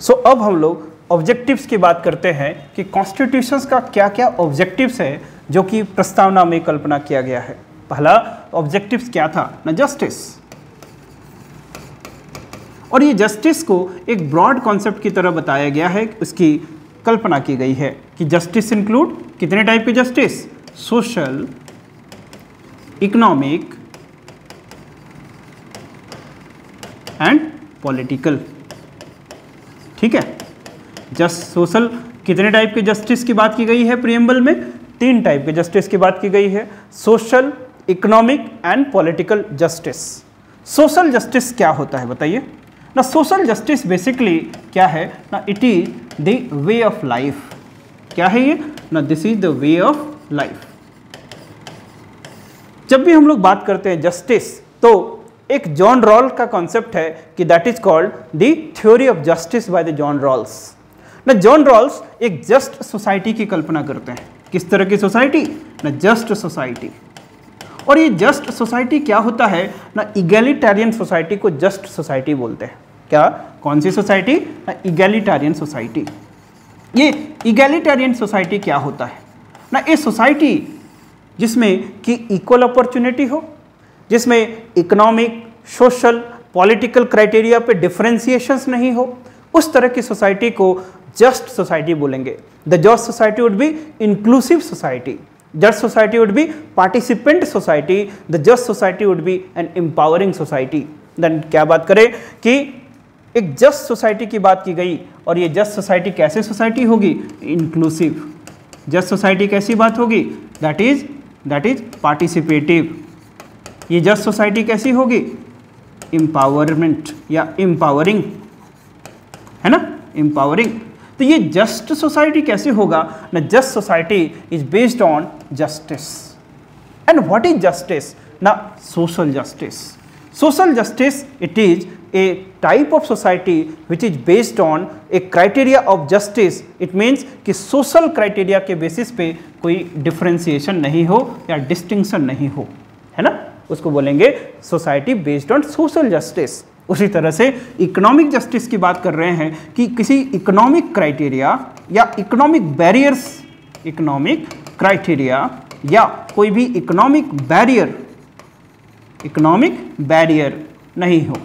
अब हम लोग ऑब्जेक्टिव्स की बात करते हैं कि कॉन्स्टिट्यूशंस का क्या क्या ऑब्जेक्टिव्स है जो कि प्रस्तावना में कल्पना किया गया है। पहला ऑब्जेक्टिव्स क्या था ना, जस्टिस। और ये जस्टिस को एक ब्रॉड कॉन्सेप्ट की तरह बताया गया है, उसकी कल्पना की गई है कि जस्टिस इंक्लूड कितने टाइप के justice, social, economic and political. ठीक है, जस्ट सोशल कितने टाइप के जस्टिस की बात की गई है प्रीएम्बल में, 3 टाइप के जस्टिस की बात की गई है, social, economic and political justice. Social justice क्या होता है बताइए ना। सोशल जस्टिस बेसिकली क्या है ना, it is the way of life. क्या है ये ना, this is the way of life. जब भी हम लोग बात करते हैं जस्टिस तो एक जॉन रॉल का कॉन्सेप्ट है कि that is called the theory of justice by the John Rawls. ना जॉन रॉल्स एक जस्ट सोसाइटी की कल्पना करते हैं। किस तरह की सोसाइटी ना, जस्ट सोसाइटी। और ये जस्ट सोसाइटी क्या होता है ना, इगैलिटेरियन सोसाइटी को जस्ट सोसाइटी बोलते हैं। क्या, कौन सी सोसाइटी ना, इगैलिटेरियन सोसाइटी। ये इगैलिटेरियन सोसाइटी क्या होता है ना, ये सोसाइटी जिसमें कि इक्वल अपॉर्चुनिटी हो, जिसमें इकोनॉमिक, सोशल, पॉलिटिकल क्राइटेरिया पे डिफरेंशिएशंस नहीं हो, उस तरह की सोसाइटी को जस्ट सोसाइटी बोलेंगे। The just society would be inclusive society, just society would be participant society, the just society would be an empowering society. Then क्या बात करें कि एक जस्ट सोसाइटी की बात की गई, और ये जस्ट सोसाइटी कैसे सोसाइटी होगी, इंक्लूसिव। जस्ट सोसाइटी कैसी बात होगी, दैट इज पार्टिसिपेटिव। ये जस्ट सोसाइटी कैसी होगी, एम्पावरमेंट या एम्पावरिंग, है ना, एम्पावरिंग। तो ये जस्ट सोसाइटी कैसे होगा ना, just society is based on justice. And what is justice ना, social justice. Social justice it is a type of society which is based on a criteria of justice. It means कि social criteria के basis पे कोई differentiation नहीं हो या distinction नहीं हो, है ना, उसको बोलेंगे society based on social justice। उसी तरह से इकोनॉमिक जस्टिस की बात कर रहे हैं कि किसी इकोनॉमिक क्राइटेरिया या इकोनॉमिक बैरियर्स, इकोनॉमिक क्राइटेरिया या कोई भी इकोनॉमिक बैरियर नहीं हो,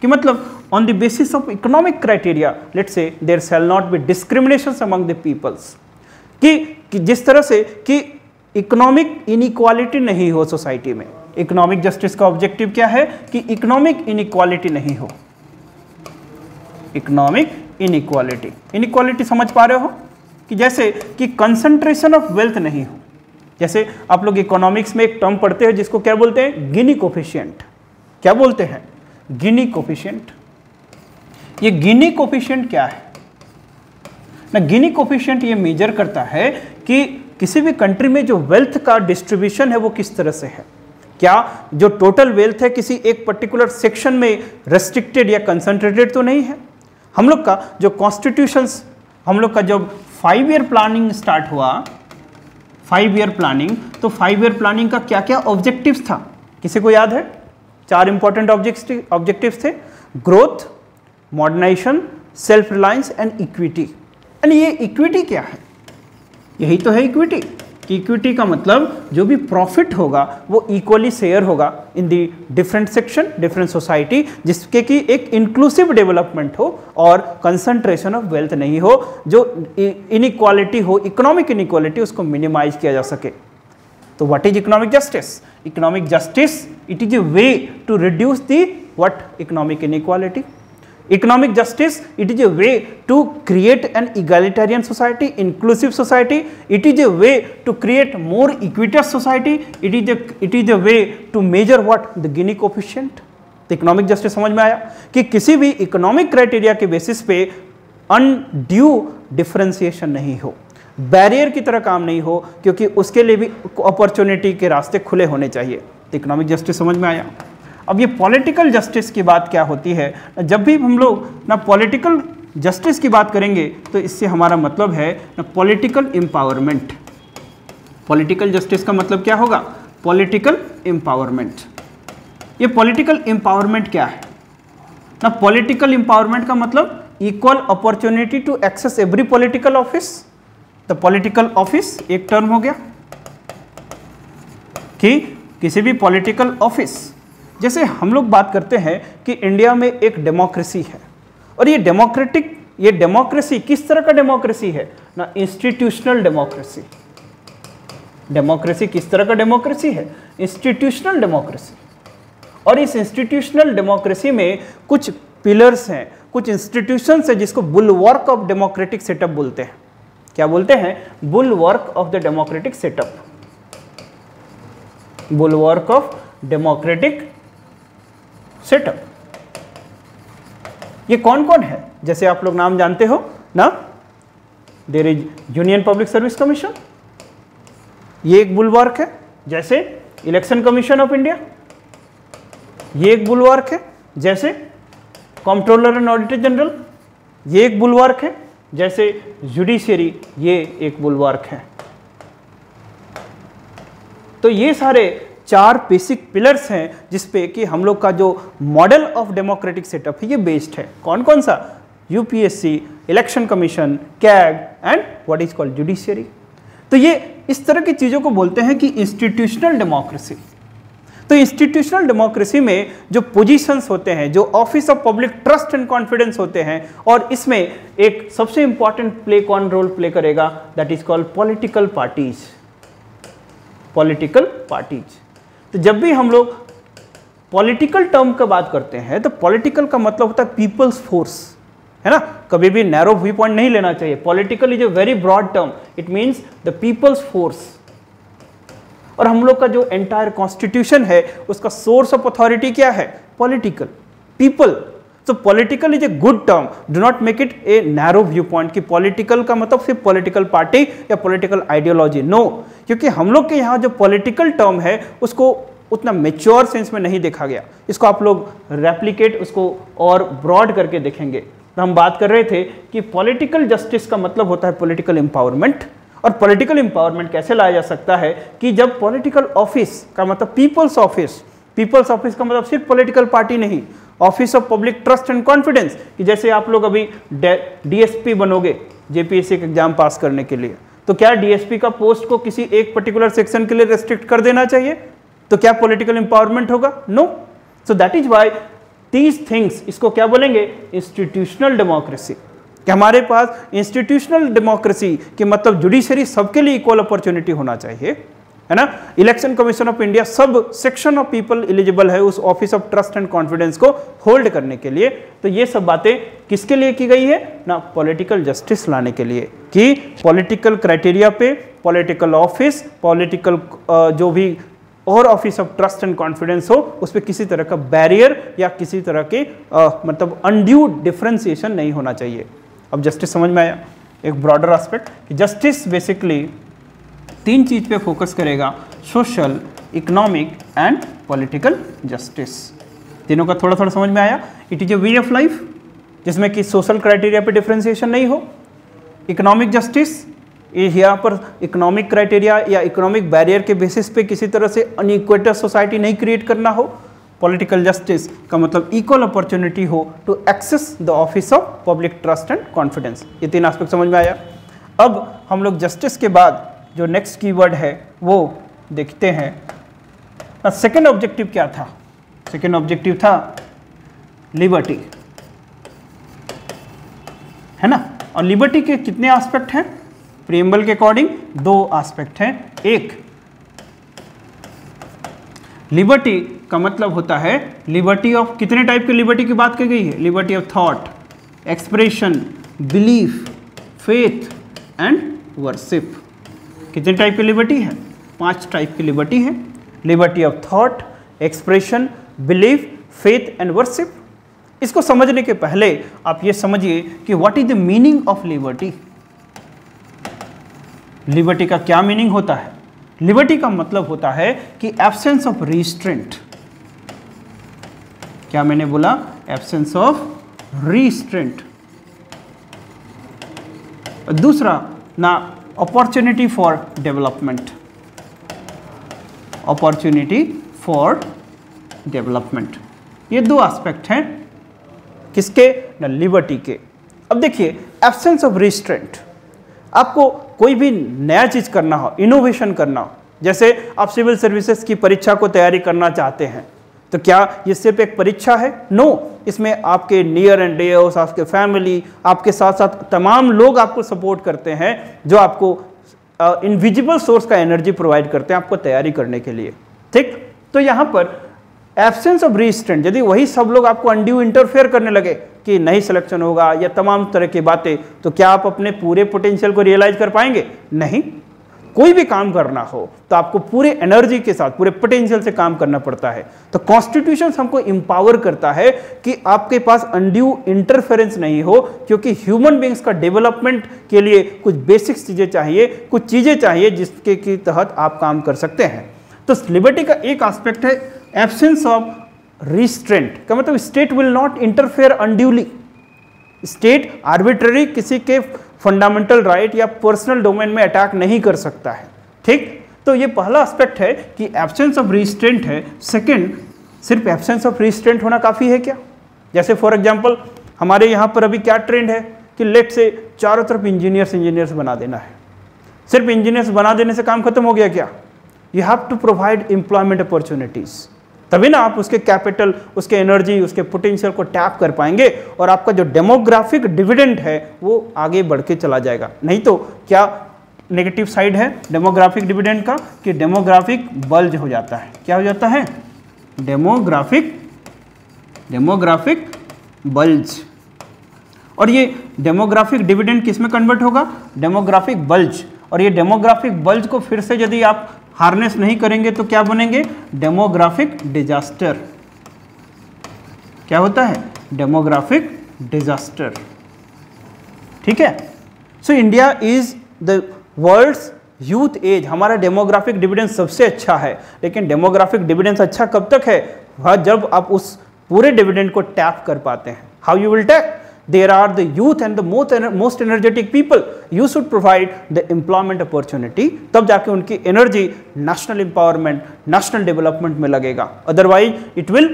कि मतलब on the basis of economic criteria let's say there shall not be discrimination among the peoples, कि जिस तरह से कि इकोनॉमिक इनइक्वालिटी नहीं हो सोसाइटी में। इकोनॉमिक जस्टिस का ऑब्जेक्टिव क्या है कि इकोनॉमिक इनइक्वालिटी नहीं हो। इकोनॉमिक इनइक्वालिटी समझ पा रहे हो कि जैसे कि कंसंट्रेशन ऑफ वेल्थ नहीं हो। जैसे आप लोग इकोनॉमिक्स में एक टर्म पढ़ते हैं जिसको क्या बोलते हैं, गिनी कोफिशिएंट। क्या बोलते हैं, गिनी कोफिशिएंट। ये गिनी कोफिशिएंट क्या है ना, गिनी कोफिशिएंट ये मेजर करता है कि किसी भी कंट्री में जो वेल्थ का डिस्ट्रीब्यूशन है वो किस तरह से है। क्या जो टोटल वेल्थ है किसी एक पर्टिकुलर सेक्शन में रेस्ट्रिक्टेड या कंसंट्रेटेड तो नहीं है। हम लोग का जो कॉन्स्टिट्यूशंस, हम लोग का जब 5 ईयर प्लानिंग स्टार्ट हुआ, 5 ईयर प्लानिंग, तो 5 ईयर प्लानिंग का क्या क्या ऑब्जेक्टिव्स था, किसी को याद है? 4 इंपॉर्टेंट ऑब्जेक्टिव्स थे, growth, modernization, self reliance and equity. And ये इक्विटी क्या है, यही तो है इक्विटी। कि इक्विटी का मतलब जो भी प्रॉफिट होगा वो इक्वली शेयर होगा in the different section, different society, जिसके कि एक इंक्लूसिव डेवलपमेंट हो और कंसंट्रेशन ऑफ वेल्थ नहीं हो, जो इनइक्वालिटी हो, इकोनॉमिक इनइक्वालिटी, उसको मिनिमाइज किया जा सके। तो what is economic justice? Economic justice it is a way to reduce the what economic inequality. Economic justice, it is a way to create an egalitarian society, inclusive society. It is a way to create more equitous society. It is a way to measure what the Gini coefficient. तो economic justice समझ में आया कि किसी भी economic criteria के basis पे undue differentiation नहीं हो, बैरियर की तरह काम नहीं हो, क्योंकि उसके लिए भी अपॉर्चुनिटी के रास्ते खुले होने चाहिए। तो इकोनॉमिक जस्टिस समझ में आया। अब ये पॉलिटिकल जस्टिस की बात क्या होती है? जब भी हम लोग ना पॉलिटिकल जस्टिस की बात करेंगे तो इससे हमारा मतलब है ना पॉलिटिकल एम्पावरमेंट। पॉलिटिकल जस्टिस का मतलब क्या होगा? Political empowerment. ये पॉलिटिकल एम्पावरमेंट क्या है ना? पॉलिटिकल एम्पावरमेंट का मतलब equal opportunity to access every political office. तो पॉलिटिकल ऑफिस एक टर्म हो गया कि किसी भी पॉलिटिकल ऑफिस, जैसे हम लोग बात करते हैं कि इंडिया में एक डेमोक्रेसी है, और ये डेमोक्रेसी किस तरह का डेमोक्रेसी है ना, इंस्टीट्यूशनल डेमोक्रेसी। डेमोक्रेसी किस तरह का डेमोक्रेसी है, इंस्टीट्यूशनल डेमोक्रेसी। और इस इंस्टीट्यूशनल डेमोक्रेसी में कुछ पिलर्स हैं, कुछ इंस्टीट्यूशंस हैं जिसको बुलवर्क ऑफ डेमोक्रेटिक सेटअप बोलते हैं। क्या बोलते हैं, bulwark of the democratic setup, bulwark of democratic setup. ये कौन कौन है, जैसे आप लोग नाम जानते हो ना, there is Union Public Service Commission, ये एक बुलवर्क है। जैसे इलेक्शन कमीशन ऑफ इंडिया, ये एक बुलवर्क है। जैसे कंट्रोलर एंड ऑडिटर जनरल, ये एक बुलवर्क है। जैसे जुडिशियरी, ये एक बुलवर्क है। तो ये सारे 4 बेसिक पिलर्स हैं जिसपे कि हम लोग का जो मॉडल ऑफ डेमोक्रेटिक सेटअप है ये बेस्ड है। कौन कौन सा, UPSC, election commission, CAG and what is called judiciary. तो ये इस तरह की चीज़ों को बोलते हैं कि इंस्टीट्यूशनल डेमोक्रेसी। तो इंस्टीट्यूशनल डेमोक्रेसी में जो पोजीशंस होते हैं, जो office of public trust and confidence होते हैं, और इसमें एक सबसे इंपॉर्टेंट कौन रोल प्ले करेगा, that is called political parties. Political parties. तो जब भी हम लोग पॉलिटिकल टर्म का बात करते हैं तो पॉलिटिकल का मतलब होता है पीपल्स फोर्स, है ना। कभी भी नैरो व्यू पॉइंट नहीं लेना चाहिए। Political is a very broad term, it means the peoples force. और हम लोग का जो एंटायर कॉन्स्टिट्यूशन है उसका सोर्स ऑफ अथॉरिटी क्या है, पॉलिटिकल, पीपल। तो political is a good term, do not make it a narrow view point कि पॉलिटिकल का मतलब सिर्फ पॉलिटिकल पार्टी या पॉलिटिकल आइडियोलॉजी, नो। क्योंकि हम लोग के यहाँ जो पॉलिटिकल टर्म है उसको उतना मेच्योर सेंस में नहीं देखा गया। इसको आप लोग रेप्लिकेट उसको और ब्रॉड करके देखेंगे। तो हम बात कर रहे थे कि पॉलिटिकल जस्टिस का मतलब होता है पॉलिटिकल एम्पावरमेंट। और पॉलिटिकल एम्पावरमेंट कैसे लाया जा सकता है कि जब पॉलिटिकल ऑफिस का मतलब पीपल्स ऑफिस, पीपल्स ऑफिस का मतलब सिर्फ पॉलिटिकल पार्टी नहीं, office of public trust and confidence, कि जैसे आप लोग अभी डीएसपी बनोगे जेपीएससी का एग्जाम पास करने के लिए, तो क्या डीएसपी का पोस्ट को किसी एक पर्टिकुलर सेक्शन के लिए रेस्ट्रिक्ट कर देना चाहिए? तो क्या पॉलिटिकल एम्पावरमेंट होगा? No. So that is why these things, इसको क्या बोलेंगे, इंस्टीट्यूशनल डेमोक्रेसी। कि हमारे पास इंस्टीट्यूशनल डेमोक्रेसी के मतलब जुडिशरी सबके लिए इक्वल अपॉर्चुनिटी होना चाहिए, है ना। Election commission of India sub section of people eligible है उस office of trust and confidence को होल्ड करने के लिए। तो ये सब बातें किसके लिए की गई है ना, पॉलिटिकल जस्टिस लाने के लिए, कि पॉलिटिकल क्राइटेरिया पे पॉलिटिकल ऑफिस, पॉलिटिकल जो भी और office of trust and confidence हो उस पर किसी तरह का बैरियर या किसी तरह के मतलब अनड्यू डिफरेंशिएशन नहीं होना चाहिए। अब जस्टिस समझ में आया, एक ब्रॉडर एस्पेक्ट कि जस्टिस बेसिकली 3 चीज पे फोकस करेगा, social, economic and political justice. तीनों का थोड़ा थोड़ा समझ में आया। It is a way of life जिसमें कि सोशल क्राइटेरिया पे डिफरेंशिएशन नहीं हो। इकोनॉमिक जस्टिस, यहाँ पर इकोनॉमिक क्राइटेरिया या इकोनॉमिक बैरियर के बेसिस पे किसी तरह से अनइक्वेटस सोसाइटी नहीं क्रिएट करना हो। पॉलिटिकल जस्टिस का मतलब इक्वल अपॉर्चुनिटी हो to access the office of public trust and confidence. ये 3 एस्पेक्ट समझ में आया। अब हम लोग जस्टिस के बाद जो नेक्स्ट कीवर्ड है वो देखते हैं। सेकेंड ऑब्जेक्टिव क्या था? सेकेंड ऑब्जेक्टिव था लिबर्टी, है ना। और लिबर्टी के कितने एस्पेक्ट हैं? प्रीएम्बल के अकॉर्डिंग 2 एस्पेक्ट हैं। एक, लिबर्टी का मतलब होता है लिबर्टी ऑफ, कितने टाइप की लिबर्टी की बात की गई है? Liberty of thought, expression, belief, faith and worship. कितने टाइप की लिबर्टी है? 5 टाइप की लिबर्टी है। Liberty of thought, expression, belief, faith and worship. इसको समझने के पहले आप ये समझिए कि what is the meaning of liberty. Liberty का क्या मीनिंग होता है? लिबर्टी का मतलब होता है कि एब्सेंस ऑफ रिस्ट्रेंट। क्या मैंने बोला? Absence of restraint. दूसरा ना, opportunity for development, opportunity for development. ये 2 एस्पेक्ट हैं किसके? ना, लिबर्टी के। अब देखिए, एब्सेंस ऑफ रिस्ट्रेंट, आपको कोई भी नया चीज़ करना हो, इनोवेशन करना हो, जैसे आप सिविल सर्विसेज की परीक्षा को तैयारी करना चाहते हैं, तो क्या ये सिर्फ एक परीक्षा है? नो, इसमें आपके नियर एंड डियर्स, आपके फैमिली, आपके साथ साथ तमाम लोग आपको सपोर्ट करते हैं, जो आपको इनविजिबल सोर्स का एनर्जी प्रोवाइड करते हैं आपको तैयारी करने के लिए। ठीक, तो यहाँ पर एब्सेंस ऑफ रिस्ट्रेंट, यदि वही सब लोग आपको अनड्यू इंटरफेयर करने लगे कि नहीं सिलेक्शन होगा या तमाम तरह की बातें, तो क्या आप अपने पूरे पोटेंशियल को रियलाइज कर पाएंगे? नहीं। कोई भी काम करना हो तो आपको पूरे एनर्जी के साथ, पूरे पोटेंशियल से काम करना पड़ता है। तो कॉन्स्टिट्यूशन हमको इंपावर करता है कि आपके पास अनड्यू इंटरफेरेंस नहीं हो, क्योंकि ह्यूमन बींग्स का डेवलपमेंट के लिए कुछ बेसिक चीज़ें चाहिए, कुछ चीज़ें चाहिए जिसके के तहत आप काम कर सकते हैं। तो लिबर्टी का एक एस्पेक्ट है एब्सेंस ऑफ रिस्ट्रेंट, का मतलब state will not interfere unduly. State arbitrary किसी के फंडामेंटल राइट या पर्सनल डोमेन में अटैक नहीं कर सकता है। ठीक, तो ये पहला एस्पेक्ट है कि एब्सेंस ऑफ रिस्ट्रेंट है। सेकंड, सिर्फ एब्सेंस ऑफ रिस्ट्रेंट होना काफ़ी है क्या? जैसे फॉर एग्जांपल हमारे यहाँ पर अभी क्या ट्रेंड है कि लेट से चारों तरफ इंजीनियर्स बना देना है। सिर्फ इंजीनियर्स बना देने से काम खत्म हो गया क्या? You have to provide employment opportunities, तभी ना आप उसके कैपिटल, उसके एनर्जी, उसके पोटेंशियल को टैप कर पाएंगे और आपका जो डेमोग्राफिक डिविडेंड है वो आगे बढ़ के चला जाएगा। नहीं तो क्या नेगेटिव साइड है डेमोग्राफिक डिविडेंड का कि डेमोग्राफिक बल्ज हो जाता है। क्या हो जाता है? Demographic bulge. और ये डेमोग्राफिक डिविडेंड किस में कन्वर्ट होगा? Demographic bulge. और ये डेमोग्राफिक बल्ज को फिर से यदि आप हार्नेस नहीं करेंगे तो क्या बनेंगे? Demographic disaster. क्या होता है? Demographic disaster. ठीक है, so India is the world's youth age. हमारा डेमोग्राफिक डिविडेंस सबसे अच्छा है, लेकिन डेमोग्राफिक डिविडेंस अच्छा कब तक है? वह जब आप उस पूरे डिविडेंड को टैप कर पाते हैं। How you will tap? There are the youth and the most energetic people. You should provide the employment opportunity. तब जाके उनकी energy national empowerment, national development में लगेगा। Otherwise it will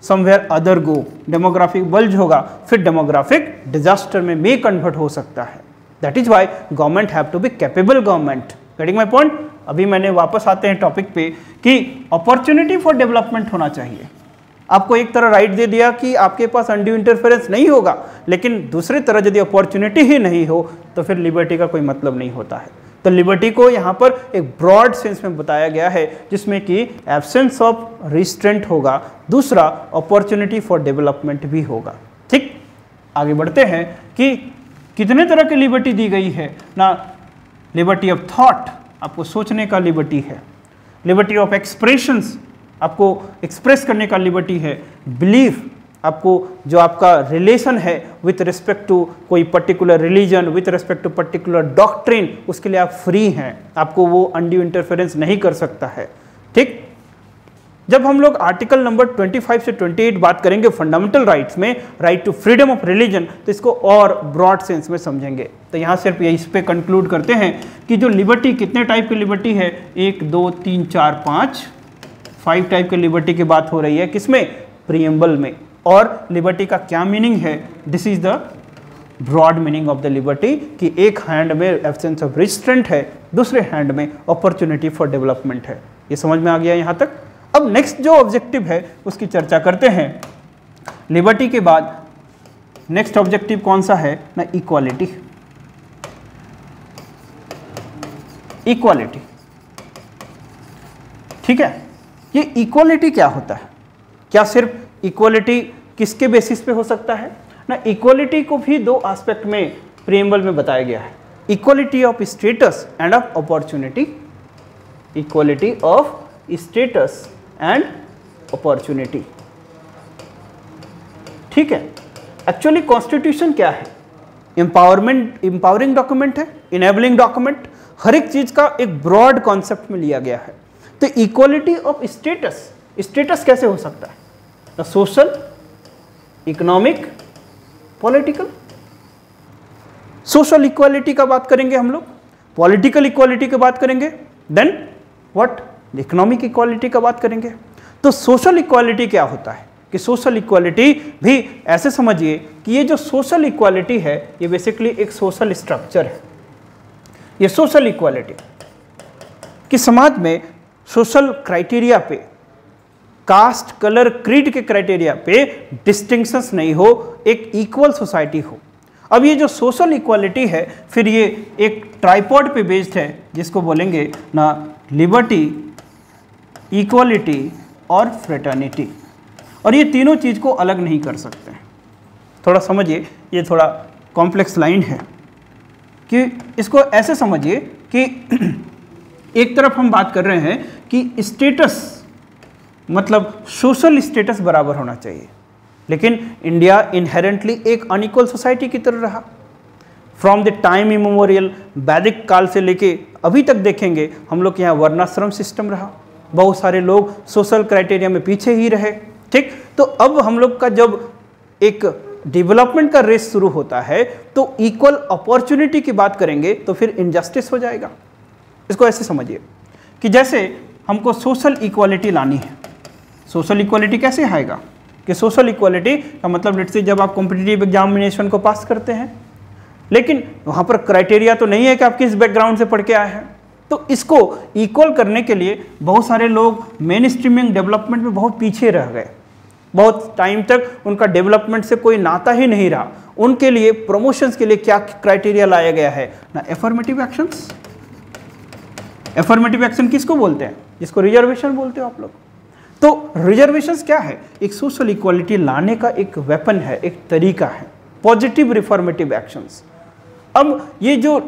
somewhere other go. Demographic bulge होगा, फिर demographic disaster में भी convert हो सकता है। That is why government have to be capable government. Getting my point? अभी मैंने वापस आते हैं टॉपिक पे कि अपॉर्चुनिटी फॉर डेवलपमेंट होना चाहिए। आपको एक तरह राइट दे दिया कि आपके पास अनड्यू इंटरफेरेंस नहीं होगा, लेकिन दूसरी तरह यदि अपॉर्चुनिटी ही नहीं हो तो फिर लिबर्टी का कोई मतलब नहीं होता है। तो लिबर्टी को यहाँ पर एक ब्रॉड सेंस में बताया गया है, जिसमें कि एब्सेंस ऑफ रिस्ट्रेंट होगा, दूसरा अपॉर्चुनिटी फॉर डेवलपमेंट भी होगा। ठीक, आगे बढ़ते हैं कि कितने तरह की लिबर्टी दी गई है ना। लिबर्टी ऑफ थॉट, आपको सोचने का लिबर्टी है। लिबर्टी ऑफ एक्सप्रेशंस, आपको एक्सप्रेस करने का लिबर्टी है। बिलीफ, आपको जो आपका रिलेशन है विथ रिस्पेक्ट टू कोई particular religion, with respect to particular doctrine, उसके लिए आप फ्री हैं, आपको वो अनड्यू इंटरफेरेंस नहीं कर सकता है। ठीक, जब हम लोग आर्टिकल नंबर 25 से 28 बात करेंगे फंडामेंटल राइट्स में, right to freedom of religion, तो इसको और ब्रॉड सेंस में समझेंगे। तो यहाँ सिर्फ इस पे कंक्लूड करते हैं कि जो लिबर्टी, कितने टाइप की लिबर्टी है? 1 2 3 4 5 टाइप के लिबर्टी की बात हो रही है। किसमें? प्रीएम्बल में। और लिबर्टी का क्या मीनिंग है? This is the broad meaning of the liberty कि एक हैंड में एब्सेंस ऑफ रिस्ट्रेंट है, दूसरे हैंड में अपॉर्चुनिटी फॉर डेवलपमेंट है। ये समझ में आ गया यहाँ तक? अब नेक्स्ट जो ऑब्जेक्टिव है उसकी चर्चा करते हैं। लिबर्टी के बाद नेक्स्ट ऑब्जेक्टिव कौन सा है ना? इक्वालिटी। इक्वालिटी, ठीक है। ये इक्वालिटी क्या होता है? क्या सिर्फ इक्वालिटी किसके बेसिस पे हो सकता है ना? इक्वालिटी को भी दो एस्पेक्ट में प्रीएम्बल में बताया गया है। Equality of status end of opportunity. Equality of status and opportunity, ठीक है। एक्चुअली कॉन्स्टिट्यूशन क्या है? एम्पावरिंग डॉक्यूमेंट है, इनेबलिंग डॉक्यूमेंट, हर एक चीज का एक ब्रॉड कॉन्सेप्ट में लिया गया है। तो इक्वालिटी ऑफ स्टेटस, स्टेटस कैसे हो सकता है? Social, economic, political. Social equality का बात करेंगे हम लोग, पॉलिटिकल इक्वालिटी की बात करेंगे, देन व्हाट? इकोनॉमिक इक्वालिटी का बात करेंगे। तो सोशल इक्वालिटी क्या होता है? कि सोशल इक्वालिटी भी ऐसे समझिए कि ये जो सोशल इक्वालिटी है ये बेसिकली एक सोशल स्ट्रक्चर है। ये सोशल इक्वालिटी कि समाज में सोशल क्राइटेरिया पे, कास्ट, कलर, क्रीड के क्राइटेरिया पे डिस्टिंक्शंस नहीं हो, एक इक्वल सोसाइटी हो। अब ये जो सोशल इक्वालिटी है फिर ये एक ट्राइपॉड पे बेस्ड है जिसको बोलेंगे ना लिबर्टी, इक्वालिटी और फ्रेटर्निटी। और ये तीनों चीज़ को अलग नहीं कर सकते। थोड़ा समझिए, ये थोड़ा कॉम्प्लेक्स लाइन है कि इसको ऐसे समझिए कि एक तरफ हम बात कर रहे हैं कि स्टेटस मतलब सोशल स्टेटस बराबर होना चाहिए, लेकिन इंडिया इनहेरेंटली एक अनइक्वल सोसाइटी की तरह रहा फ्रॉम द टाइम इमेमोरियल। वैदिक काल से लेके अभी तक देखेंगे हम लोग के यहाँ वर्णाश्रम सिस्टम रहा, बहुत सारे लोग सोशल क्राइटेरिया में पीछे ही रहे। ठीक, तो अब हम लोग का जब एक डेवलपमेंट का रेस शुरू होता है तो इक्वल अपॉर्चुनिटी की बात करेंगे तो फिर इनजस्टिस हो जाएगा। इसको ऐसे समझिए कि जैसे हमको सोशल इक्वालिटी लानी है। सोशल इक्वालिटी कैसे आएगा कि सोशल इक्वालिटी का मतलब लेट्स से जब आप कॉम्पिटिटिव एग्जामिनेशन को पास करते हैं, लेकिन वहाँ पर क्राइटेरिया तो नहीं है कि आप किस बैकग्राउंड से पढ़ के आए हैं, तो इसको इक्वल करने के लिए बहुत सारे लोग मेन स्ट्रीमिंग डेवलपमेंट में बहुत पीछे रह गए। बहुत टाइम तक उनका डेवलपमेंट से कोई नाता ही नहीं रहा। उनके लिए प्रमोशंस के लिए क्या क्राइटेरिया लाया गया है ना, एफर्मेटिव एक्शंस। एफर्मेटिव एक्शन किसको बोलते हैं? जिसको रिजर्वेशन बोलते हो आप लोग। तो रिजर्वेशंस क्या है? एक सोशल इक्वालिटी लाने का एक वेपन है, एक तरीका है, पॉजिटिव रिफॉर्मेटिव एक्शंस। अब ये जो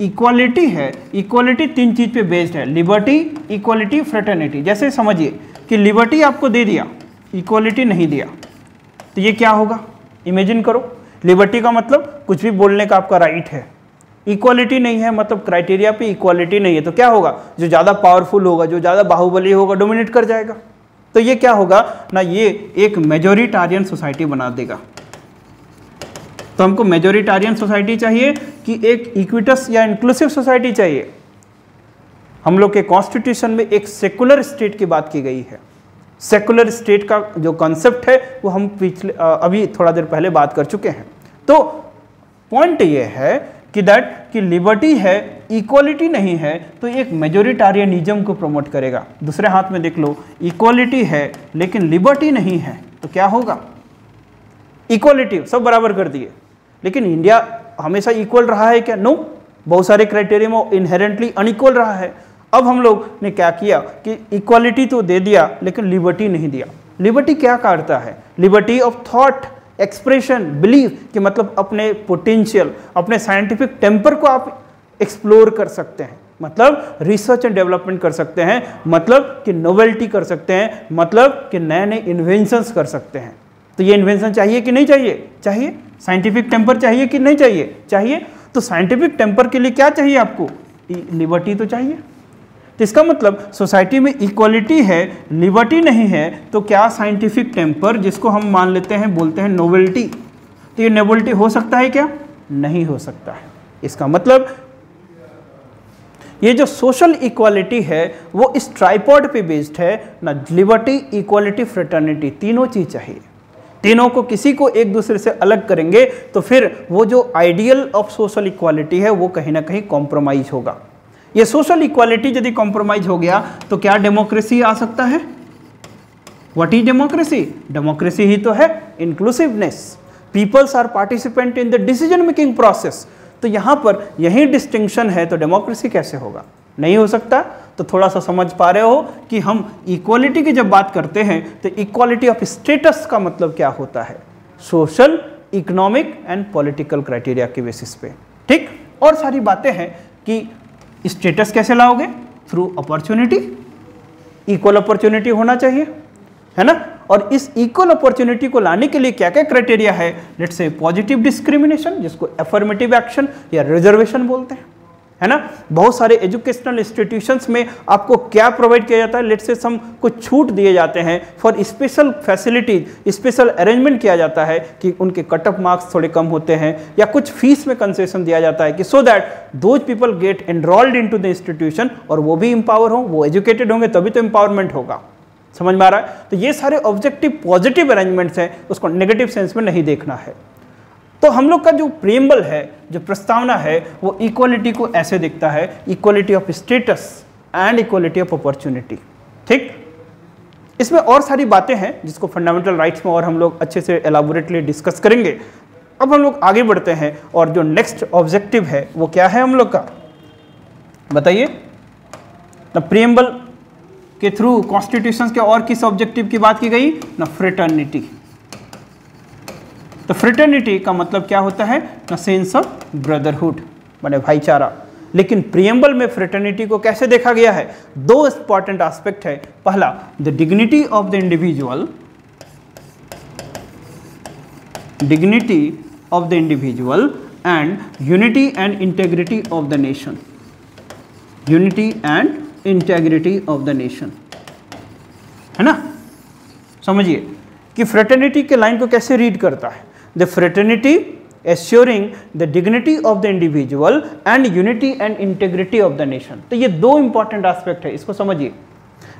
इक्वालिटी है, इक्वालिटी तीन चीज पे बेस्ड है, लिबर्टी, इक्वालिटी, फ्रेटर्निटी। जैसे समझिए कि लिबर्टी आपको दे दिया, इक्वालिटी नहीं दिया, तो ये क्या होगा? इमेजिन करो, लिबर्टी का मतलब कुछ भी बोलने का आपका राइट है, इक्वालिटी नहीं है मतलब क्राइटेरिया पे इक्वालिटी नहीं है, तो क्या होगा? जो ज़्यादा पावरफुल होगा, जो ज़्यादा बाहुबली होगा, डोमिनेट कर जाएगा। तो ये क्या होगा ना, ये एक मेजोरिटारियन सोसाइटी बना देगा। तो हमको मेजोरिटारियन सोसाइटी चाहिए कि एक इक्विटस या इंक्लूसिव सोसाइटी चाहिए? हम लोग के कॉन्स्टिट्यूशन में एक सेकुलर स्टेट की बात की गई है। सेकुलर स्टेट का जो कॉन्सेप्ट है वो हम पिछले अभी थोड़ा देर पहले बात कर चुके हैं। तो पॉइंट ये है कि लिबर्टी है, इक्वालिटी नहीं है, तो एक मेजोरिटारियनिज्म को प्रमोट करेगा। दूसरे हाथ में देख लो, इक्वालिटी है लेकिन लिबर्टी नहीं है, तो क्या होगा? इक्वालिटी सब बराबर कर दिए, लेकिन इंडिया हमेशा इक्वल रहा है क्या? नो, बहुत सारे क्राइटेरिया में इनहेरेंटली अनइक्वल रहा है। अब हम लोग ने क्या किया कि इक्वालिटी तो दे दिया लेकिन लिबर्टी नहीं दिया। लिबर्टी क्या करता है? Liberty of thought, expression, believe, कि मतलब अपने पोटेंशियल, अपने साइंटिफिक टेम्पर को आप एक्सप्लोर कर सकते हैं, मतलब रिसर्च एंड डेवलपमेंट कर सकते हैं, मतलब कि नोवेल्टी कर सकते हैं, मतलब कि नए नए इन्वेंशंस कर सकते हैं। तो ये इन्वेंशन चाहिए कि नहीं चाहिए? चाहिए। साइंटिफिक टेम्पर चाहिए कि नहीं चाहिए? चाहिए। तो साइंटिफिक टेम्पर के लिए क्या चाहिए आपको? लिबर्टी तो चाहिए। तो इसका मतलब सोसाइटी में इक्वालिटी है, लिबर्टी नहीं है, तो क्या साइंटिफिक टेम्पर, जिसको हम मान लेते हैं, बोलते हैं नोवेल्टी, तो ये नोवेल्टी हो सकता है क्या? नहीं हो सकता है। इसका मतलब ये जो सोशल इक्वालिटी है वो इस ट्राइपॉड पे बेस्ड है ना, लिबर्टी, इक्वालिटी, फ्रेटर्निटी, तीनों चीज चाहिए। तीनों को किसी को एक दूसरे से अलग करेंगे तो फिर वो जो आइडियल ऑफ सोशल इक्वालिटी है वो कहीं ना कहीं कॉम्प्रोमाइज होगा। ये सोशल इक्वालिटी यदि कॉम्प्रोमाइज हो गया तो क्या डेमोक्रेसी आ सकता है? What is democracy? डेमोक्रेसी ही तो है inclusiveness, peoples are participant in the decision making process. तो यहाँ पर यही डिस्टिंक्शन है, तो डेमोक्रेसी कैसे होगा? नहीं हो सकता। तो थोड़ा सा समझ पा रहे हो कि हम इक्वालिटी की जब बात करते हैं तो इक्वालिटी ऑफ स्टेटस का मतलब क्या होता है? Social, economic and political criteria के बेसिस पे। ठीक, और सारी बातें हैं कि स्टेटस कैसे लाओगे? थ्रू अपॉर्चुनिटी, इक्वल अपॉर्चुनिटी होना चाहिए, है ना। और इस इक्वल अपॉर्चुनिटी को लाने के लिए क्या क्या क्राइटेरिया है? लेट्स से पॉजिटिव डिस्क्रिमिनेशन, जिसको एफर्मेटिव एक्शन या रिजर्वेशन बोलते हैं, है ना। बहुत सारे एजुकेशनल इंस्टीट्यूशंस में आपको क्या प्रोवाइड किया जाता है? लेट्स से सम कुछ छूट दिए जाते हैं for special facilities, special arrangement किया जाता है कि उनके कट ऑफ मार्क्स थोड़े कम होते हैं, या कुछ फीस में कंसेशन दिया जाता है कि so that those people get enrolled into the institution, और वो भी इंपावर हो, वो एजुकेटेड होंगे तभी तो एम्पावरमेंट होगा। समझ में आ रहा है? तो ये सारे ऑब्जेक्टिव पॉजिटिव अरेंजमेंट्स हैं, उसको नेगेटिव सेंस में नहीं देखना है। तो हम लोग का जो प्रीएम्बल है, जो प्रस्तावना है, वो इक्वालिटी को ऐसे दिखता है, equality of status and equality of opportunity. ठीक, इसमें और सारी बातें हैं जिसको फंडामेंटल राइट्स में और हम लोग अच्छे से एलाबोरेटली डिस्कस करेंगे। अब हम लोग आगे बढ़ते हैं और जो नेक्स्ट ऑब्जेक्टिव है वो क्या है हम लोग का, बताइए। ना प्रीएम्बल के थ्रू कॉन्स्टिट्यूशन के और किस ऑब्जेक्टिव की बात की गई ना, फ्रेटर्निटी। तो फ्रेटर्निटी का मतलब क्या होता है ना, सेंस ऑफ ब्रदरहुड, माने भाईचारा। लेकिन प्रीएम्बल में फ्रेटर्निटी को कैसे देखा गया है, दो इंपॉर्टेंट एस्पेक्ट है। पहला, the dignity of the individual, dignity of the individual and unity and integrity of the nation, unity and integrity of the nation, है ना। समझिए कि फ्रेटर्निटी के लाइन को कैसे रीड करता है, the fraternity assuring the dignity of the individual and unity and integrity of the nation. तो ये दो इंपॉर्टेंट एस्पेक्ट है, इसको समझिए।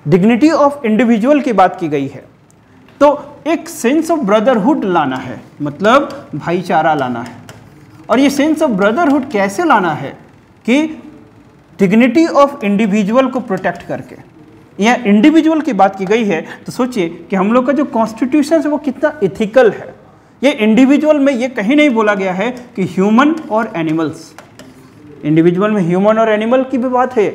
डिग्निटी ऑफ इंडिविजुअल की बात की गई है, तो एक सेंस ऑफ ब्रदरहुड लाना है, मतलब भाईचारा लाना है। और ये सेंस ऑफ ब्रदरहुड कैसे लाना है कि डिग्निटी ऑफ इंडिविजुअल को प्रोटेक्ट करके। यहाँ इंडिविजुअल की बात की गई है, तो सोचिए कि हम लोग का जो कॉन्स्टिट्यूशन है वो कितना इथिकल है। ये इंडिविजुअल में ये कहीं नहीं बोला गया है कि ह्यूमन और एनिमल्स, इंडिविजुअल में ह्यूमन और एनिमल की भी बात है।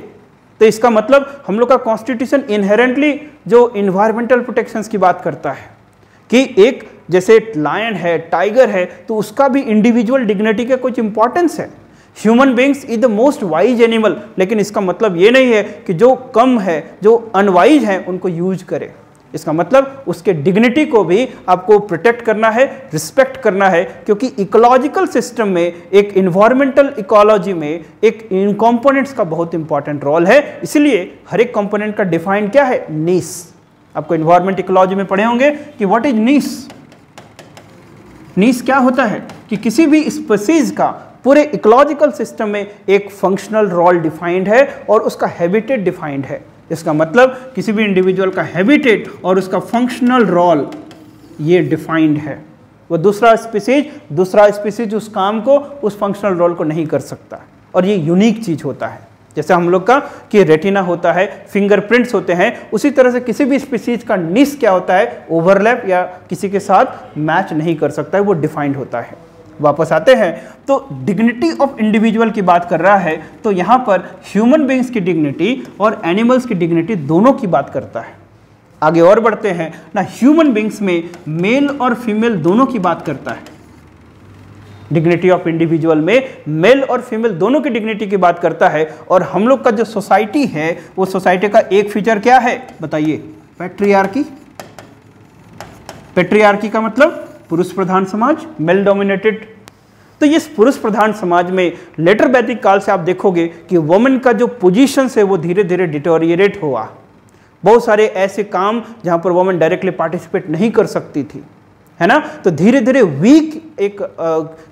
तो इसका मतलब हम लोग का कॉन्स्टिट्यूशन इनहेरेंटली जो इन्वायरमेंटल प्रोटेक्शंस की बात करता है कि एक जैसे लायन है, टाइगर है, तो उसका भी इंडिविजुअल डिग्निटी का कुछ इंपॉर्टेंस है। Human beings is the most wise animal, लेकिन इसका मतलब ये नहीं है कि जो कम है, जो अनवाइज है, उनको यूज करे। इसका मतलब उसके डिग्निटी को भी आपको प्रोटेक्ट करना है, रिस्पेक्ट करना है, क्योंकि इकोलॉजिकल सिस्टम में, एक इन्वायरमेंटल इकोलॉजी में एक इन कंपोनेंट्स का बहुत इंपॉर्टेंट रोल है। इसलिए हर एक कंपोनेंट का डिफाइन क्या है, नीश। आपको इन्वायरमेंट इकोलॉजी में पढ़े होंगे कि व्हाट इज नीश। नीश क्या होता है कि किसी भी स्पीसीज का पूरे इकोलॉजिकल सिस्टम में एक फंक्शनल रोल डिफाइंड है और उसका हैबिटेट डिफाइंड है। इसका मतलब किसी भी इंडिविजुअल का हैबिटेट और उसका फंक्शनल रोल ये डिफाइंड है। वो दूसरा स्पीसीज उस काम को, उस फंक्शनल रोल को नहीं कर सकता, और ये यूनिक चीज होता है। जैसे हम लोग का कि रेटिना होता है, फिंगरप्रिंट्स होते हैं, उसी तरह से किसी भी स्पीसीज का निश क्या होता है, ओवरलैप या किसी के साथ मैच नहीं कर सकता है, वो डिफाइंड होता है। वापस आते हैं तो डिग्निटी ऑफ इंडिविजुअल की बात कर रहा है, तो यहाँ पर ह्यूमन बींग्स की डिग्निटी और एनिमल्स की डिग्निटी दोनों की बात करता है। आगे और बढ़ते हैं ना, ह्यूमन बींग्स में मेल और फीमेल दोनों की बात करता है। डिग्निटी ऑफ इंडिविजुअल में मेल और फीमेल दोनों की डिग्निटी की बात करता है। और हम लोग का जो सोसाइटी है, वो सोसाइटी का एक फीचर क्या है बताइए, पैट्रियार्की। पैट्रियार्की का मतलब पुरुष प्रधान समाज, मेल डोमिनेटेड। तो इस पुरुष प्रधान समाज में लेटर वैदिक काल से आप देखोगे कि वुमेन का जो पोजीशन है वो धीरे धीरे डिटोरिएट हुआ। बहुत सारे ऐसे काम जहां पर वुमेन डायरेक्टली पार्टिसिपेट नहीं कर सकती थी, है ना। तो धीरे धीरे वीक एक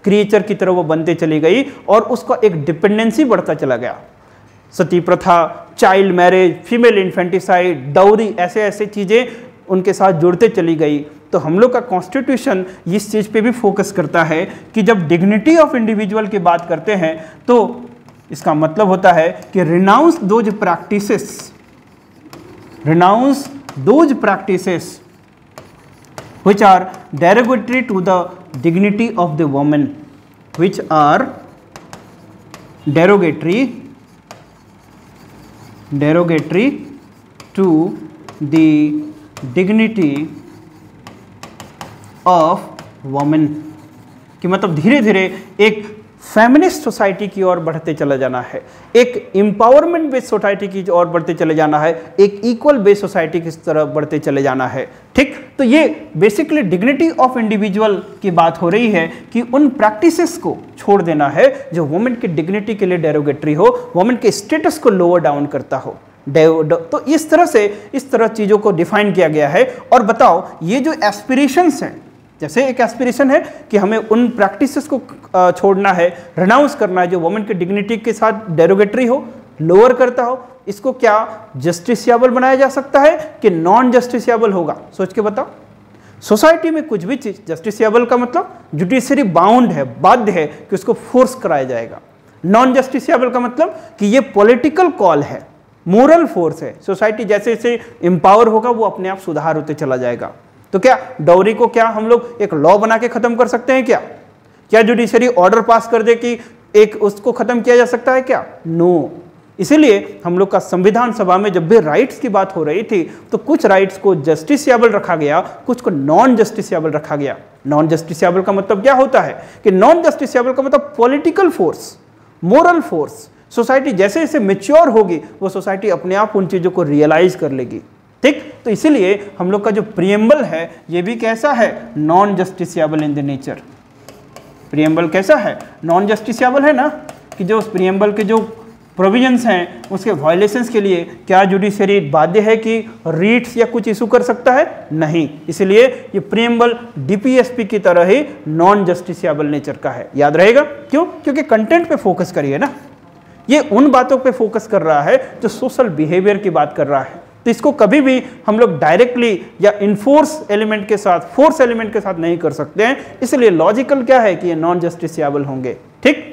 क्रिएचर की तरह वो बनते चली गई और उसका एक डिपेंडेंसी बढ़ता चला गया। सती प्रथा, child marriage, female infanticide, dowry, ऐसे ऐसे चीजें उनके साथ जुड़ते चली गई। तो हम लोग का कॉन्स्टिट्यूशन इस चीज पे भी फोकस करता है कि जब डिग्निटी ऑफ इंडिविजुअल की बात करते हैं तो इसका मतलब होता है कि renounce those practices which are derogatory to the dignity of the woman, which are derogatory to the dignity of woman। कि मतलब धीरे धीरे एक फेमिनिस्ट सोसाइटी की ओर बढ़ते चला जाना है, एक एम्पावरमेंट बेस्ड सोसाइटी की ओर बढ़ते चले जाना है, एक इक्वल बेस्ड सोसाइटी की तरफ बढ़ते चले जाना है। ठीक, तो ये बेसिकली डिग्निटी ऑफ इंडिविजुअल की बात हो रही है कि उन प्रैक्टिसेस को छोड़ देना है जो वुमेन की डिग्निटी के लिए डेरोगेटरी हो, वुमेन के स्टेटस को लोअर डाउन करता हो। तो इस तरह चीजों को डिफाइन किया गया है। और बताओ, ये जो एस्पिरेशंस हैं, जैसे एक एस्पिरेशन है कि हमें उन प्रैक्टिसेस को छोड़ना है, रिनाउंस करना है जो वुमेन की डिग्निटी के साथ डेरोगेटरी हो, लोअर करता हो, इसको क्या जस्टिसिएबल बनाया जा सकता है कि नॉन जस्टिसिएबल होगा? सोच के बताओ। सोसाइटी में कुछ भी चीज, जस्टिसिएबल का मतलब जुडिशरी बाउंड है, बाध्य है कि उसको फोर्स कराया जाएगा। नॉन जस्टिसिएबल का मतलब कि ये पॉलिटिकल कॉल है, मोरल फोर्स है। सोसाइटी जैसे जैसे एम्पावर होगा वो अपने आप सुधार होते चला जाएगा। तो क्या डाउरी को क्या हम लोग एक लॉ बना के खत्म कर सकते हैं क्या? क्या जुडिशरी ऑर्डर पास कर दे कि एक उसको खत्म किया जा सकता है क्या? नो। इसीलिए हम लोग का संविधान सभा में जब भी राइट्स की बात हो रही थी तो कुछ राइट्स को जस्टिसिएबल रखा गया, कुछ को नॉन जस्टिसिएबल रखा गया। नॉन जस्टिसिएबल का मतलब क्या होता है कि नॉन जस्टिसिएबल का मतलब political force, moral force. Society जैसे जैसे मैच्योर होगी वो सोसाइटी अपने आप उन चीज़ों को रियलाइज कर लेगी। ठीक, तो इसीलिए हम लोग का जो प्रीएम्बल है ये भी कैसा है? Non justiciable in the nature. Preamble कैसा है? नॉन जस्टिसिएबल है ना, कि जो प्रीएम्बल के जो प्रोविजंस हैं उसके वायलेशंस के लिए क्या जुडिशरी बाध्य है कि रीट्स या कुछ इशू कर सकता है? नहीं। इसलिए ये प्रीएम्बल डीपीएसपी की तरह ही नॉन जस्टिसिएबल नेचर का है। याद रहेगा क्यों? क्योंकि कंटेंट पे फोकस करिए ना, ये उन बातों पे फोकस कर रहा है जो सोशल बिहेवियर की बात कर रहा है। तो इसको कभी भी हम लोग डायरेक्टली या इनफोर्स एलिमेंट के साथ, फोर्स एलिमेंट के साथ नहीं कर सकते हैं। इसलिए लॉजिकल क्या है कि ये नॉन जस्टिसिएबल होंगे। ठीक,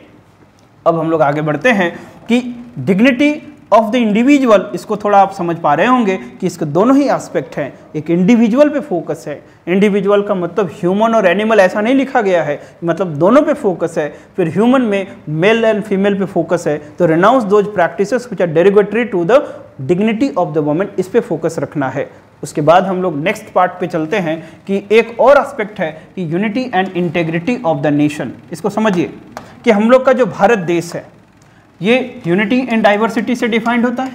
अब हम लोग आगे बढ़ते हैं कि डिग्निटी ऑफ द इंडिविजुअल, इसको थोड़ा आप समझ पा रहे होंगे कि इसके दोनों ही एस्पेक्ट हैं। एक इंडिविजुअल पे फोकस है, इंडिविजुअल का मतलब ह्यूमन और एनिमल ऐसा नहीं लिखा गया है, मतलब दोनों पे फोकस है। फिर ह्यूमन में मेल एंड फीमेल पे फोकस है, तो renounce those practices which are derogatory to the dignity of the woman, इस पे फोकस रखना है। उसके बाद हम लोग नेक्स्ट पार्ट पे चलते हैं कि एक और एस्पेक्ट है कि unity and integrity of the nation. इसको समझिए कि हम लोग का जो भारत देश है ये यूनिटी एंड डाइवर्सिटी से डिफाइंड होता है।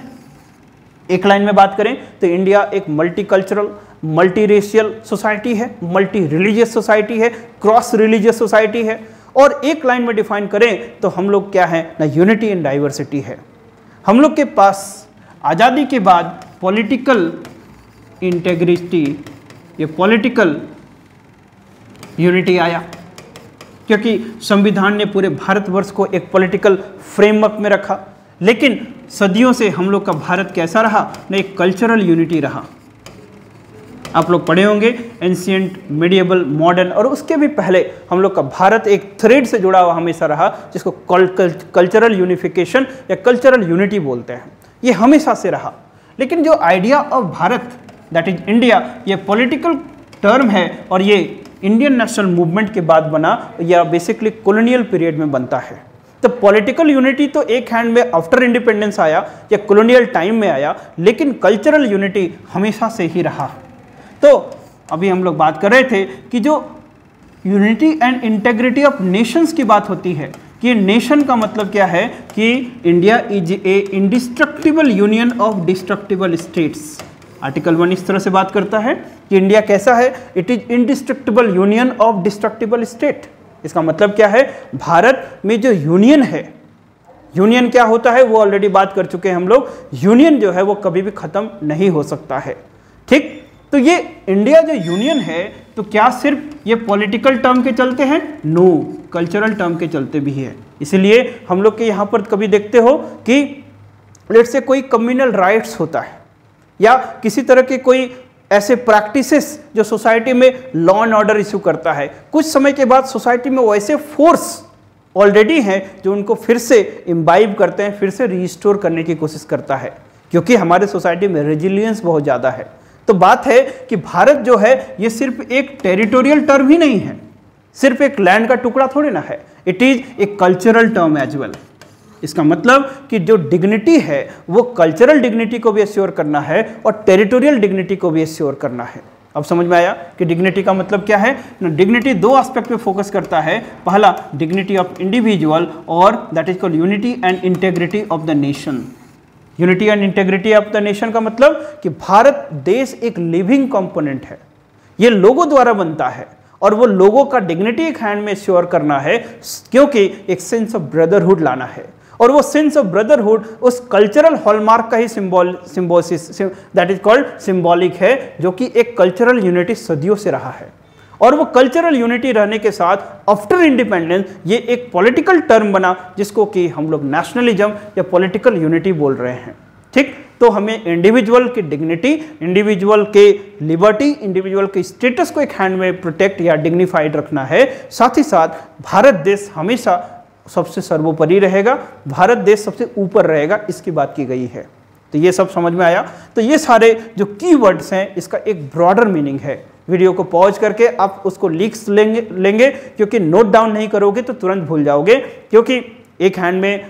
एक लाइन में बात करें तो इंडिया एक मल्टीकल्चरल, मल्टी रेशियल सोसाइटी है, मल्टी रिलीजियस सोसाइटी है, क्रॉस रिलीजियस सोसाइटी है। और एक लाइन में डिफाइन करें तो हम लोग क्या है ना, यूनिटी एंड डाइवर्सिटी है। हम लोग के पास आज़ादी के बाद पॉलिटिकल इंटेग्रिटी, ये पॉलिटिकल यूनिटी आया क्योंकि संविधान ने पूरे भारतवर्ष को एक पॉलिटिकल फ्रेमवर्क में रखा। लेकिन सदियों से हम लोग का भारत कैसा रहा ना, एक कल्चरल यूनिटी रहा। आप लोग पढ़े होंगे एंशिएंट, मिडिएबल, मॉडर्न, और उसके भी पहले हम लोग का भारत एक थ्रेड से जुड़ा हुआ हमेशा रहा जिसको कल्चरल यूनिफिकेशन या कल्चरल यूनिटी बोलते हैं। ये हमेशा से रहा। लेकिन जो idea of Bharat that is India, ये पॉलिटिकल टर्म है और ये इंडियन नेशनल मूवमेंट के बाद बना या बेसिकली कॉलोनियल पीरियड में बनता है। तो पॉलिटिकल यूनिटी तो एक हैंड में आफ्टर इंडिपेंडेंस आया या कॉलोनियल टाइम में आया, लेकिन कल्चरल यूनिटी हमेशा से ही रहा। तो अभी हम लोग बात कर रहे थे कि जो unity and integrity of Nations की बात होती है कि नेशन का मतलब क्या है कि India is a indestructible union of destructible states. Article 1 इस तरह से बात करता है कि इंडिया कैसा है, it is indestructible union of destructible state. इसका मतलब क्या है, भारत में जो यूनियन है, यूनियन क्या होता है वो ऑलरेडी बात कर चुके हैं हम लोग। यूनियन जो है वो कभी भी खत्म नहीं हो सकता है। ठीक, तो ये इंडिया जो यूनियन है तो क्या सिर्फ ये पॉलिटिकल टर्म के चलते हैं? नो, कल्चरल टर्म के चलते भी है। इसलिए हम लोग के यहाँ पर कभी देखते हो कि लेट्स से कोई कम्युनल राइट्स होता है या किसी तरह के कोई ऐसे प्रैक्टिसेस जो सोसाइटी में लॉ एंड ऑर्डर इशू करता है, कुछ समय के बाद सोसाइटी में वैसे फोर्स ऑलरेडी हैं जो उनको फिर से इम्बाइब करते हैं, फिर से रिस्टोर करने की कोशिश करता है, क्योंकि हमारे सोसाइटी में रेजिलियंस बहुत ज़्यादा है। तो बात है कि भारत जो है ये सिर्फ एक टेरिटोरियल टर्म ही नहीं है, सिर्फ एक लैंड का टुकड़ा थोड़ी ना है, it is a cultural term as well. इसका मतलब कि जो डिग्निटी है वो कल्चरल डिग्निटी को भी एश्योर करना है और टेरिटोरियल डिग्निटी को भी एश्योर करना है। अब समझ में आया कि डिग्निटी का मतलब क्या है ना। डिग्निटी दो एस्पेक्ट पे फोकस करता है। पहला डिग्निटी ऑफ इंडिविजुअल और that is called unity and integrity of the nation. Unity and integrity of the nation का मतलब कि भारत देश एक लिविंग कंपोनेंट है, ये लोगों द्वारा बनता है और वो लोगों का डिग्निटी एक हैंड में एश्योर करना है, क्योंकि एक सेंस ऑफ ब्रदरहुड लाना है। और वो सेंस ऑफ ब्रदरहुड उस कल्चरल हॉलमार्क का ही symbiosis that is called symbolic है, जो कि एक कल्चरल यूनिटी सदियों से रहा है। और वो कल्चरल यूनिटी रहने के साथ आफ्टर इंडिपेंडेंस ये एक पॉलिटिकल टर्म बना जिसको कि हम लोग नेशनलिज्म या पॉलिटिकल यूनिटी बोल रहे हैं। ठीक। तो हमें इंडिविजुअल की डिग्निटी, इंडिविजुअल के लिबर्टी, इंडिविजुअल के स्टेटस को एक हैंड में प्रोटेक्ट या डिग्निफाइड रखना है। साथ ही साथ भारत देश हमेशा सबसे सर्वोपरि रहेगा, भारत देश सबसे ऊपर रहेगा, इसकी बात की गई है। तो ये सब समझ में आया। तो ये सारे जो कीवर्ड्स हैं इसका एक ब्रॉडर मीनिंग है। वीडियो को पॉज करके आप उसको लिख लेंगे क्योंकि नोट डाउन नहीं करोगे तो तुरंत भूल जाओगे, क्योंकि एक हैंड में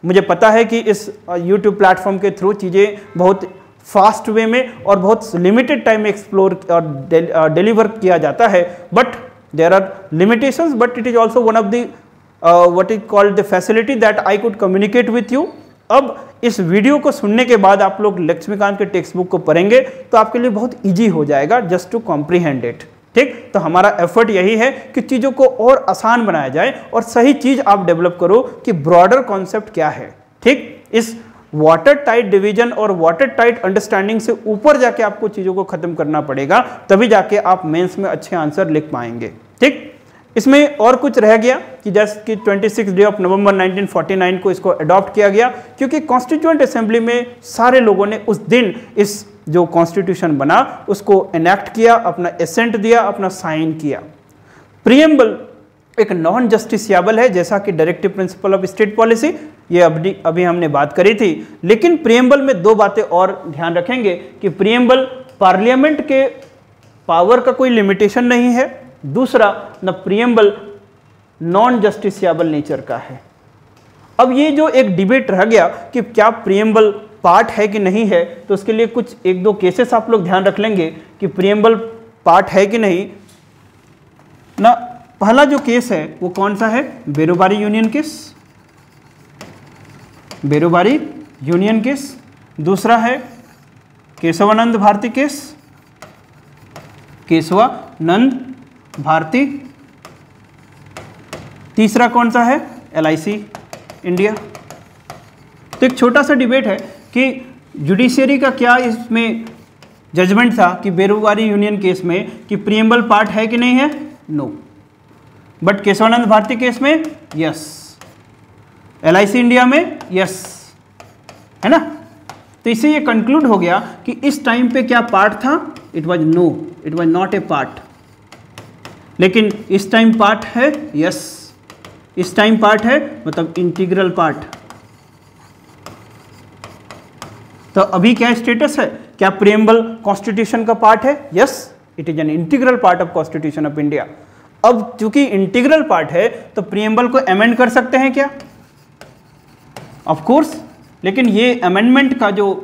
मुझे पता है कि इस YouTube प्लेटफॉर्म के थ्रू चीज़ें बहुत फास्ट वे में और बहुत लिमिटेड टाइम में एक्सप्लोर और डिलीवर किया जाता है, but there are limitations, but it is also one of the what is called the facility that I could communicate with you. अब इस वीडियो को सुनने के बाद आप लोग लक्ष्मीकांत के टेक्स्ट बुक को पढ़ेंगे तो आपके लिए बहुत ईजी हो जाएगा जस्ट टू कॉम्प्रीहेंड इट। ठीक, तो हमारा एफर्ट यही है कि चीज़ों को और आसान बनाया जाए और सही चीज़ आप डेवलप करो कि ब्रॉडर कॉन्सेप्ट क्या है। ठीक, इस वाटर टाइट डिवीजन और वाटर टाइट अंडरस्टैंडिंग से ऊपर जाके आपको चीज़ों को खत्म करना पड़ेगा, तभी जाके आप मेंस में अच्छे आंसर लिख पाएंगे। ठीक, इसमें और कुछ रह गया कि जैसे कि 26 डे ऑफ नवंबर 1949 को इसको अडॉप्ट किया गया, क्योंकि कॉन्स्टिट्यूएंट असेंबली में सारे लोगों ने उस दिन इस जो कॉन्स्टिट्यूशन बना उसको एनेक्ट किया, अपना एसेंट दिया, अपना साइन किया। प्रीएम्बल एक नॉन जस्टिसिएबल है, जैसा कि directive principle of state policy, ये अभी हमने बात करी थी। लेकिन प्रीएम्बल में दो बातें और ध्यान रखेंगे कि प्रीएम्बल पार्लियामेंट के पावर का कोई लिमिटेशन नहीं है, दूसरा न प्रीएम्बल नॉन जस्टिसिएबल नेचर का है। अब ये जो एक डिबेट रह गया कि क्या प्रीएम्बल पार्ट है कि नहीं है, तो उसके लिए कुछ एक दो केसेस आप लोग ध्यान रख लेंगे कि प्रीएम्बल पार्ट है कि नहीं ना। पहला जो केस है वो कौन सा है? बेरोबारी यूनियन केस, बेरोबारी यूनियन केस। दूसरा है केशवानंद भारती केस, केशवानंद भारती। तीसरा कौन सा है? LIC India. तो एक छोटा सा डिबेट है कि जुडिशियरी का क्या इसमें जजमेंट था कि बेरोबारी यूनियन केस में कि प्रीएम्बल पार्ट है कि नहीं है? No. But Kesavananda Bharati case में यस, LIC इंडिया में यस, है ना। तो इससे ये कंक्लूड हो गया कि इस टाइम पे क्या पार्ट था? It was no, it was not a part. लेकिन इस टाइम पार्ट है, यस, इस टाइम पार्ट है, मतलब इंटीग्रल पार्ट। तो अभी क्या स्टेटस है? क्या प्रीएम्बल कॉन्स्टिट्यूशन का पार्ट है? Yes, it is an integral part of constitution of India. अब चूंकि इंटीग्रल पार्ट है तो प्रीएम्बल को अमेंड कर सकते हैं क्या? Of course. लेकिन ये अमेंडमेंट का जो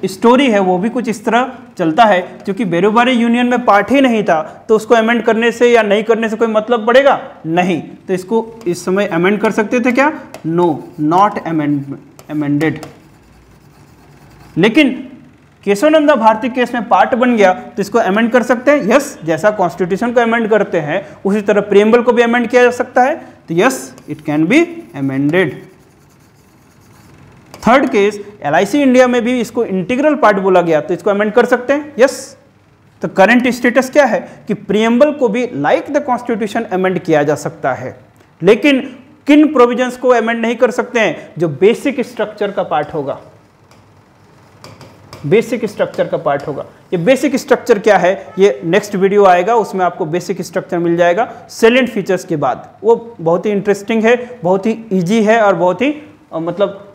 स्टोरी है वो भी कुछ इस तरह चलता है, क्योंकि बेरोबारी यूनियन में पार्ट ही नहीं था तो उसको अमेंड करने से या नहीं करने से कोई मतलब पड़ेगा नहीं। तो इसको इस समय अमेंड कर सकते थे क्या? No, not amended. लेकिन केशवानंद भारती केस में पार्ट बन गया तो इसको अमेंड कर सकते हैं, यस। जैसा कॉन्स्टिट्यूशन को अमेंड करते हैं उसी तरह प्रीएम्बल को भी अमेंड किया जा सकता है, तो yes, it can be amended. Third case, LIC India में भी इसको इंटीग्रल पार्ट बोला गया तो इसको अमेंड कर सकते हैं, यस। तो करंट स्टेटस क्या है कि प्रीएम्बल को भी लाइक द कॉन्स्टिट्यूशन अमेंड किया जा सकता है, लेकिन किन प्रोविजंस को अमेंड नहीं कर सकते हैं? जो बेसिक स्ट्रक्चर का पार्ट होगा, बेसिक स्ट्रक्चर का पार्ट होगा। ये बेसिक स्ट्रक्चर क्या है ये नेक्स्ट वीडियो आएगा, उसमें आपको बेसिक स्ट्रक्चर मिल जाएगा सैलेंट फीचर्स के बाद। वो बहुत ही इंटरेस्टिंग है, बहुत ही इजी है और बहुत ही मतलब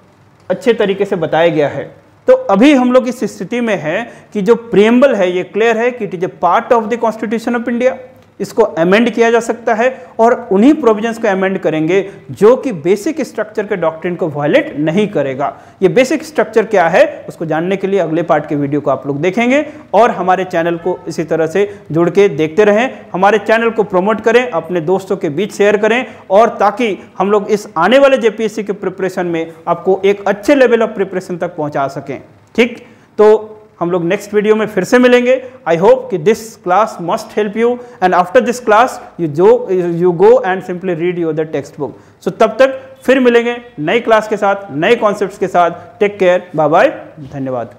अच्छे तरीके से बताया गया है। तो अभी हम लोग इस स्थिति में है कि जो प्रीएम्बल है ये क्लियर है कि it is A part of the constitution of India, इसको अमेंड किया जा सकता है और उन्हीं प्रोविजंस को अमेंड करेंगे जो कि बेसिक स्ट्रक्चर के डॉक्ट्रिन को वायलेट नहीं करेगा। ये बेसिक स्ट्रक्चर क्या है उसको जानने के लिए अगले पार्ट के वीडियो को आप लोग देखेंगे, और हमारे चैनल को इसी तरह से जुड़ के देखते रहें। हमारे चैनल को प्रमोट करें, अपने दोस्तों के बीच शेयर करें, और ताकि हम लोग इस आने वाले JPSC के प्रिपरेशन में आपको एक अच्छे लेवल ऑफ प्रिपरेशन तक पहुँचा सकें। ठीक, तो हम लोग नेक्स्ट वीडियो में फिर से मिलेंगे। आई होप कि this class must help you, and after this class you go and simply read your the text book. So तब तक फिर मिलेंगे नई क्लास के साथ, नए कॉन्सेप्ट्स के साथ। टेक केयर, बाय बाय, धन्यवाद।